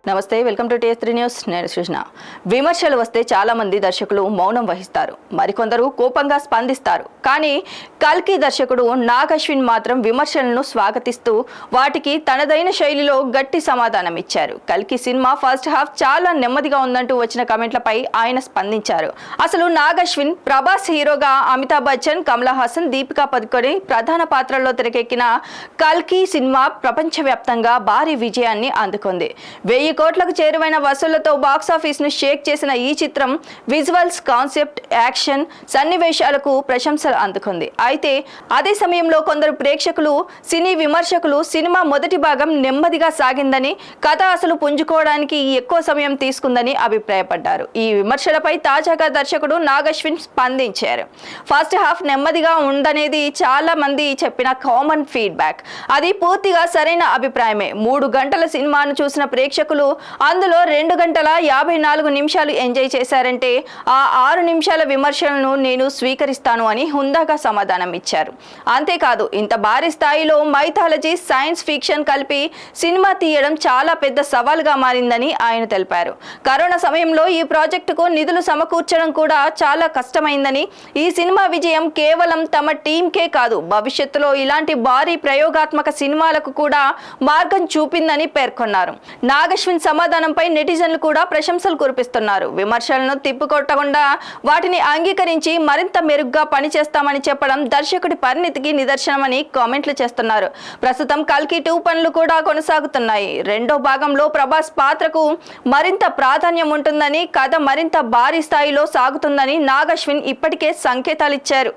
నమస్తే, welcome to టీఎస్3 news. నేను సృజన. విమర్శలు వస్తే చాలా మంది దర్శకులు మౌనం వహిస్తారు, మరికొందరు కోపంగా స్పందిస్తారు. కానీ కల్కి దర్శకుడు నాగ్ అశ్విన్ మాత్రం విమర్శలను స్వాగతిస్తూ వాటికి తనదైన శైలిలో గట్టి సమాధానం ఇచ్చారు. కల్కి సినిమా ఫస్ట్ హాఫ్ చాలా నెమ్మదిగా ఉందంటూ వచ్చిన కమెంట్లపై ఆయన స్పందించారు. అసలు నాగ్ అశ్విన్ ప్రభాస్ హీరోగా అమితాబ్ బచ్చన్, కమల్ హాసన్, దీపికా పదుకొని ప్రధాన పాత్రల్లో తెరకెక్కిన కల్కి సినిమా ప్రపంచవ్యాప్తంగా భారీ విజయాన్ని అందుకుంది. 1000 కోట్లకు చేరువైన వసూళ్లతో బాక్సాఫీస్ ను షేక్ చేసిన ఈ చిత్రం విజువల్స్, కాన్సెప్ట్, యాక్షన్, సన్నివేశాలకు ప్రశంసలు అందుకుంది. అయితే అదే సమయంలో కొందరు ప్రేక్షకులు, సినీ విమర్శకులు సినిమా మొదటి భాగం నెమ్మదిగా సాగిందని, కథ అసలు పుంజుకోవడానికి ఎక్కువ సమయం తీసుకుందని అభిప్రాయపడ్డారు. ఈ విమర్శలపై తాజాగా దర్శకుడు నాగ్ అశ్విన్ స్పందించారు. ఫస్ట్ హాఫ్ నెమ్మదిగా ఉందనేది చాలా మంది చెప్పిన కామన్ ఫీడ్బ్యాక్. అది పూర్తిగా సరైన అభిప్రాయమే. 3 గంటల సినిమాను చూసిన ప్రేక్షకులు అందులో 2 గంటల 54 నిమిషాలు ఎంజాయ్ చేశారంటే ఆ 6 నిమిషాల విమర్శలను నేను స్వీకరిస్తాను అని హుందాగా సమాధానం ఇచ్చారు. అంతేకాదు, ఇంత భారీ స్థాయిలో మైథాలజీ, సైన్స్ ఫిక్షన్ కలిపి సినిమా తీయడం చాలా పెద్ద సవాల్గా మారిందని ఆయన తెలిపారు. కరోనా సమయంలో ఈ ప్రాజెక్టుకు నిధులు సమకూర్చడం కూడా చాలా కష్టమైందని, ఈ సినిమా విజయం కేవలం తమ టీంకే కాదు, భవిష్యత్తులో ఇలాంటి భారీ ప్రయోగాత్మక సినిమాలకు కూడా మార్గం చూపిందని పేర్కొన్నారు. నాగ్ అశ్విన్ సమాధానంపై నెటిజన్లు కూడా ప్రశంసలు కురిపిస్తున్నారు. విమర్శలను తిప్పికొట్టకుండా వాటిని అంగీకరించి మరింత మెరుగ్గా పనిచేస్తామని చెప్పడం దర్శకుడి పరిణితికి నిదర్శనమని కామెంట్లు చేస్తున్నారు. ప్రస్తుతం కల్కి 2 పనులు కూడా కొనసాగుతున్నాయి. రెండో భాగంలో ప్రభాస్ పాత్రకు మరింత ప్రాధాన్యం ఉంటుందని, కథ మరింత భారీ స్థాయిలో సాగుతుందని నాగ్ అశ్విన్ ఇప్పటికే సంకేతాలిచ్చారు.